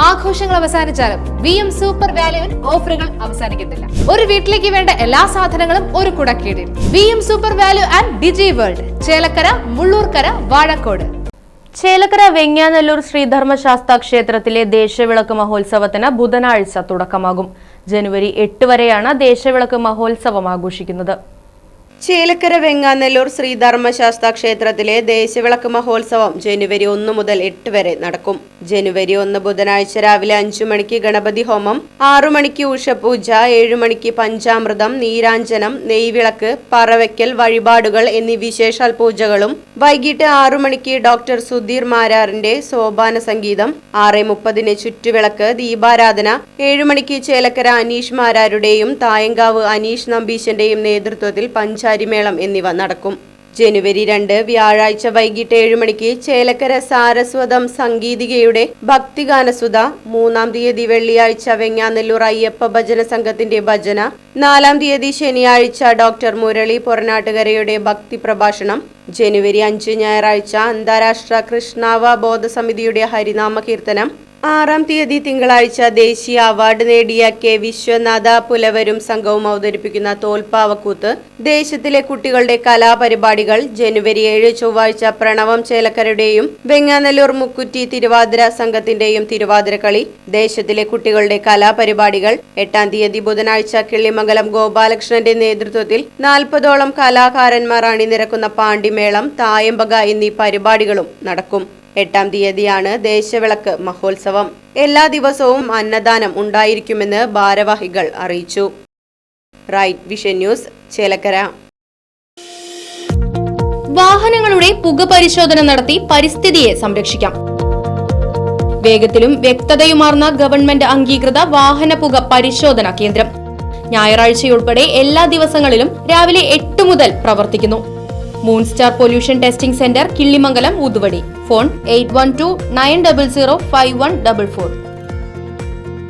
ആഘോഷങ്ങൾ അവസാനിച്ചാലും VM super വാല്യുവിൽ ഓഫറുകൾ അവസാനിക്കുന്നില്ല. ഒരു വീട്ടിലേക്ക് വേണ്ട എല്ലാ സാധനങ്ങളും ഒരു കുടക്കീഴിൽ. VM Super Value and Digi World, Chelakkara, Mullurkara, Vazhakode. Chelakkara Venganellur Sreedharmasastha ക്ഷേത്രത്തിലെ ദേശവിളക്ക് മഹോത്സവത്തിന് ബുധനാഴ്ച തുടക്കമാകും. ജനുവരി 8 വരെയാണ് ദേശവിളക്ക് മഹോത്സവം ആഘോഷിക്കുന്നത്. ചേലക്കര വെങ്ങാനല്ലൂർ ശ്രീധർമ്മശാസ്താ ക്ഷേത്രത്തിലെ ദേശവിളക്ക് മഹോത്സവം ജനുവരി 1 മുതൽ 8 വരെ നടക്കും. ജനുവരി 1 ബുധനാഴ്ച രാവിലെ 5 മണിക്ക് ഗണപതി ഹോമം, 6 മണിക്ക് ഉഷപൂജ, 7 മണിക്ക് പഞ്ചാമൃതം, നീരാഞ്ജനം, നെയ്വിളക്ക്, പറവയ്ക്കൽ, വഴിപാടുകൾ എന്നീ വിശേഷാൽ പൂജകളും വൈകിട്ട് 6 മണിക്ക് ഡോക്ടർ സുധീർ മാരാറിന്റെ സോപാന സംഗീതം, 6:30 ചുറ്റുവിളക്ക്, ദീപാരാധന, 7 മണിക്ക് ചേലക്കര അനീഷ് മാരാരുടെയും തായങ്കാവ് അനീഷ് നമ്പീശന്റെയും നേതൃത്വത്തിൽ പഞ്ചാരിമേളം എന്നിവ നടക്കും. ജനുവരി 2 വ്യാഴാഴ്ച വൈകിട്ട് 7 മണിക്ക് ചേലക്കര സാരസ്വതം സംഗീതികയുടെ ഭക്തിഗാനസുധ, 3-ാം തീയതി വെള്ളിയാഴ്ച വെങ്ങാനല്ലൂർ അയ്യപ്പ ഭജന സംഘത്തിന്റെ ഭജന, 4-ാം തീയതി ശനിയാഴ്ച ഡോക്ടർ മുരളി പൊറനാട്ടുകരയുടെ ഭക്തി പ്രഭാഷണം, ജനുവരി 5 ഞായറാഴ്ച അന്താരാഷ്ട്ര കൃഷ്ണാവബോധ സമിതിയുടെ ഹരിനാമ കീർത്തനം, 6-ാം തീയതി തിങ്കളാഴ്ച ദേശീയ അവാർഡ് നേടിയ കെ വിശ്വനാഥ പുലവരും സംഘവും അവതരിപ്പിക്കുന്ന തോൽപ്പാവക്കൂത്ത്, ദേശത്തിലെ കുട്ടികളുടെ കലാപരിപാടികൾ, ജനുവരി 7 ചൊവ്വാഴ്ച പ്രണവം ചേലക്കരയുടെയും വെങ്ങാനല്ലൂർ മുക്കുറ്റി തിരുവാതിര സംഘത്തിന്റെയും തിരുവാതിരക്കളി, ദേശത്തിലെ കുട്ടികളുടെ കലാപരിപാടികൾ, 8-ാം തീയതി ബുധനാഴ്ച കിള്ളിമംഗലം ഗോപാലകൃഷ്ണന്റെ നേതൃത്വത്തിൽ 40ഓളം കലാകാരന്മാർ അണിനിരക്കുന്ന പാണ്ടിമേളം, തായമ്പക എന്നീ പരിപാടികളും നടക്കും. 8-ാം തീയതിയാണ് ദേശവിളക്ക് മഹോത്സവം. എല്ലാ ദിവസവും അന്നദാനം ഉണ്ടായിരിക്കുമെന്ന് ഭാരവാഹികൾ അറിയിച്ചു. Right Vision News, Chelakkara. വാഹനങ്ങളുടെ പുക പരിശോധന നടത്തി പരിസ്ഥിതിയെ സംരക്ഷിക്കാം. വേഗത്തിലും വ്യക്തതയുമാർന്ന ഗവൺമെന്റ് അംഗീകൃത വാഹന പുക പരിശോധനാ കേന്ദ്രം ഞായറാഴ്ചയുൾപ്പെടെ എല്ലാ ദിവസങ്ങളിലും രാവിലെ 8 മുതൽ പ്രവർത്തിക്കുന്നു. Moonstar pollution testing centre, Killimangalam, ഊതുവടി. ഫോൺ 8129005144.